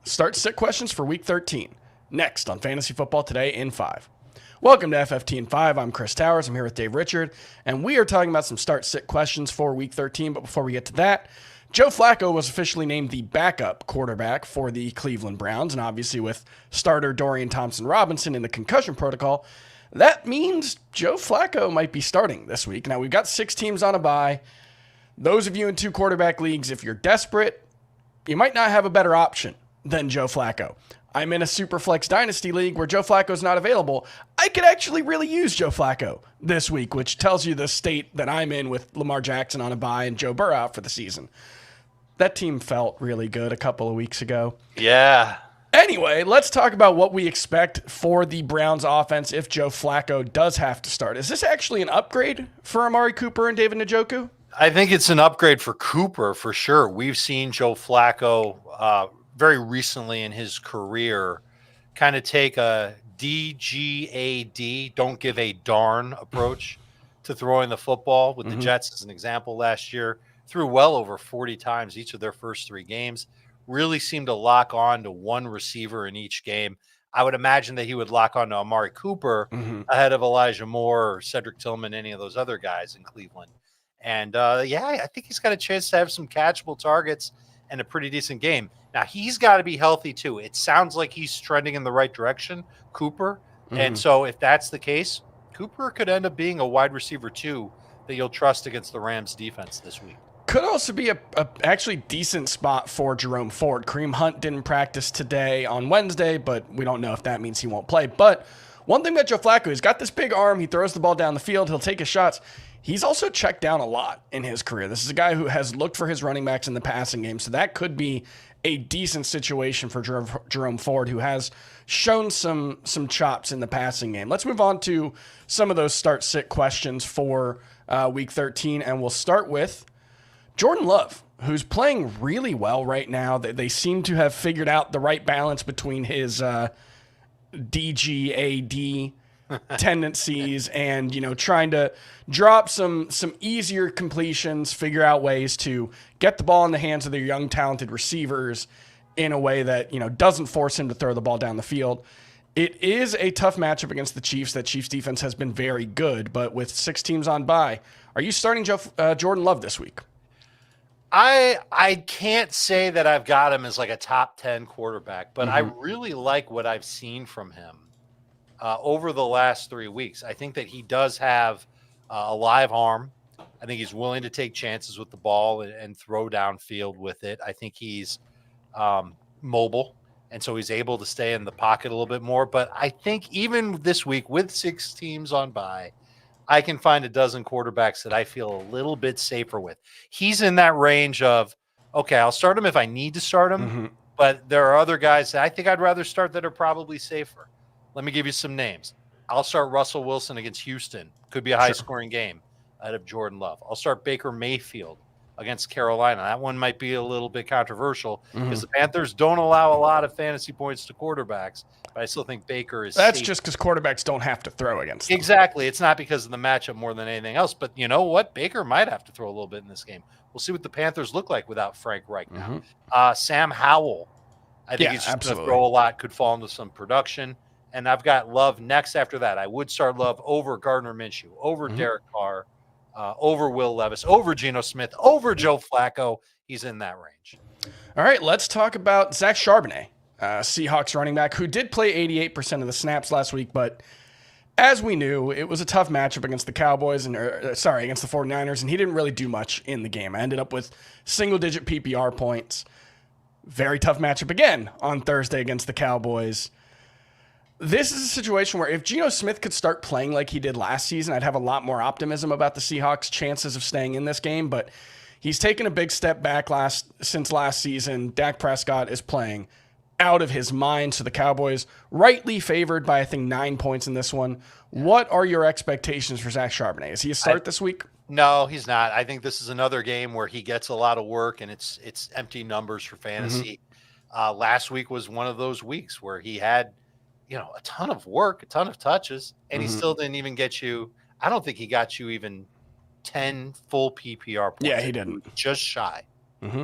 Start sit questions for week 13. Next on Fantasy Football Today in 5. Welcome to FFT in 5. I'm Chris Towers. I'm here with Dave Richard, and we are talking about some start sit questions for week 13. But before we get to that, Joe Flacco was officially named the backup quarterback for the Cleveland Browns, and obviously with starter Dorian Thompson-Robinson in the concussion protocol, that means Joe Flacco might be starting this week. Now, we've got 6 teams on a bye. Those of you in 2 quarterback leagues, if you're desperate, you might not have a better option than Joe Flacco. I'm in a Superflex Dynasty League where Joe Flacco's not available. I could actually really use Joe Flacco this week, which tells you the state that I'm in with Lamar Jackson on a bye and Joe Burrow out for the season. That team felt really good a couple of weeks ago. Yeah. Anyway, let's talk about what we expect for the Browns offense if Joe Flacco does have to start. Is this actually an upgrade for Amari Cooper and David Njoku? I think it's an upgrade for Cooper for sure. We've seen Joe Flacco very recently in his career kind of take a DGAD, don't give a darn approach to throwing the football with the Jets as an example last year. Threw well over 40 times each of their first 3 games. Really seemed to lock on to one receiver in each game. I would imagine that he would lock on to Amari Cooper ahead of Elijah Moore or Cedric Tillman, any of those other guys in Cleveland. And, I think he's got a chance to have some catchable targets and a pretty decent game. Now, he's got to be healthy, too. It sounds like he's trending in the right direction, Cooper. And so if that's the case, Cooper could end up being a wide receiver, too, that you'll trust against the Rams defense this week. Could also be a actually decent spot for Jerome Ford. Kareem Hunt didn't practice today on Wednesday, but we don't know if that means he won't play. But one thing about Joe Flacco, he's got this big arm. He throws the ball down the field. He'll take his shots. He's also checked down a lot in his career. This is a guy who has looked for his running backs in the passing game, so that could be a decent situation for Jerome Ford, who has shown some chops in the passing game. Let's move on to some of those start-sit questions for Week 13, and we'll start with Jordan Love, who's playing really well right now. They seem to have figured out the right balance between his DGAD tendencies and, trying to drop some easier completions, figure out ways to get the ball in the hands of their young, talented receivers in a way that, doesn't force him to throw the ball down the field. It is a tough matchup against the Chiefs. That Chiefs defense has been very good, but with 6 teams on bye, are you starting Jordan Love this week? I can't say that I've got him as like a top 10 quarterback, but I really like what I've seen from him over the last 3 weeks. I think that he does have a live arm. I think he's willing to take chances with the ball and throw downfield with it. I think he's mobile, and so he's able to stay in the pocket a little bit more. But I think even this week with 6 teams on bye, I can find a dozen quarterbacks that I feel a little bit safer with. He's in that range of, okay, I'll start him if I need to start him, but there are other guys that I think I'd rather start that are probably safer. Let me give you some names. I'll start Russell Wilson against Houston. Could be a high-scoring game out of Jordan Love. I'll start Baker Mayfield against Carolina. That one might be a little bit controversial because the Panthers don't allow a lot of fantasy points to quarterbacks, but I still think Baker is That's safe. just because quarterbacks don't have to throw against them. Exactly. It's not because of the matchup more than anything else, but you know what? Baker might have to throw a little bit in this game. We'll see what the Panthers look like without Frank Reich now. Sam Howell, I think he's just going to throw a lot, could fall into some production. And I've got Love next after that. I would start Love over Gardner Minshew, over Derek Carr, over Will Levis, over Geno Smith, over Joe Flacco. He's in that range. All right, let's talk about Zach Charbonnet, Seahawks running back, who did play 88% of the snaps last week, but as we knew, it was a tough matchup against the Cowboys against the 49ers, and he didn't really do much in the game. I ended up with single-digit PPR points. Very tough matchup again on Thursday against the Cowboys. This is a situation where if Geno Smith could start playing like he did last season, I'd have a lot more optimism about the Seahawks' chances of staying in this game, but he's taken a big step back since last season. Dak Prescott is playing out of his mind, so the Cowboys rightly favored by, I think, 9 points in this one. What are your expectations for Zach Charbonnet? Is he a start this week? No, he's not. I think this is another game where he gets a lot of work, and it's empty numbers for fantasy. Last week was one of those weeks where he had a ton of work, a ton of touches, and he still didn't even get you. I don't think he got you even 10 full PPR points. Yeah, he didn't. Just shy.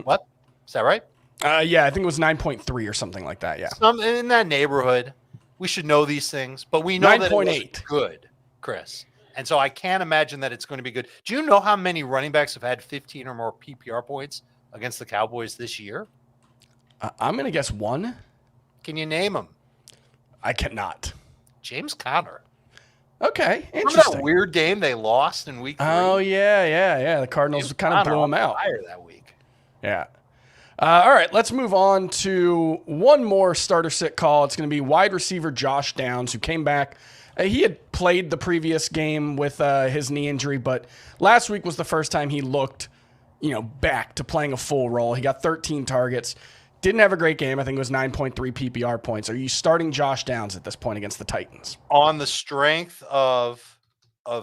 What? Is that right? Yeah, I think it was 9.3 or something like that. Yeah. Some in that neighborhood. We should know these things, but we know that it wasn't good, Chris. And so I can't imagine that it's going to be good. Do you know how many running backs have had 15 or more PPR points against the Cowboys this year? I'm going to guess one. Can you name them? I cannot. James Conner. Okay, interesting. Remember that weird game they lost in week 3? Oh, yeah. The Cardinals kind of blew them out. That week. Yeah. All right, let's move on to one more starter sit call. It's going to be wide receiver Josh Downs, who came back. He had played the previous game with his knee injury, but last week was the first time he looked, back to playing a full role. He got 13 targets. Didn't have a great game. I think it was 9.3 PPR points. Are you starting Josh Downs at this point against the Titans? On the strength of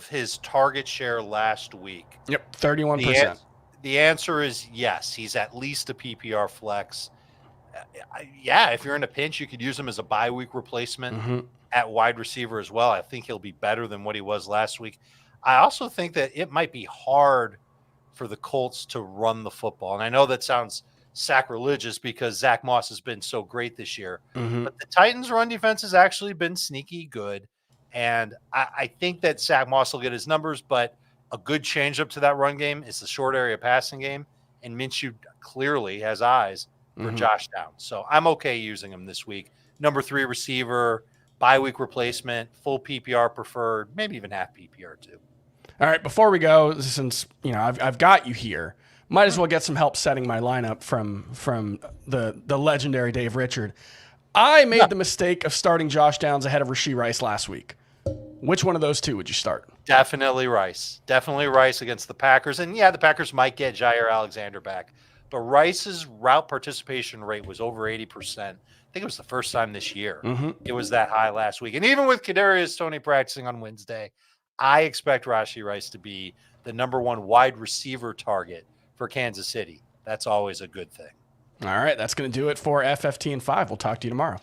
his target share last week. Yep, 31%. The answer is yes. He's at least a PPR flex. Yeah, if you're in a pinch, you could use him as a bye week replacement at wide receiver as well. I think he'll be better than what he was last week. I also think that it might be hard for the Colts to run the football. And I know that sounds sacrilegious because Zach Moss has been so great this year. But the Titans' run defense has actually been sneaky good. And I think that Zach Moss will get his numbers, but a good changeup to that run game is the short area passing game, and Minshew clearly has eyes for Josh Downs. So I'm okay using him this week. Number 3 receiver, bye week replacement, full PPR preferred, maybe even half PPR too. All right, before we go, since I've got you here, might as well get some help setting my lineup from the legendary Dave Richard. I made the mistake of starting Josh Downs ahead of Rashee Rice last week. Which one of those two would you start? Definitely Rice. Definitely Rice against the Packers. And yeah, the Packers might get Jair Alexander back. But Rice's route participation rate was over 80%. I think it was the first time this year. It was that high last week. And even with Kadarius Toney practicing on Wednesday, I expect Rashee Rice to be the number 1 wide receiver target for Kansas City. That's always a good thing. All right, that's going to do it for FFT and 5. We'll talk to you tomorrow.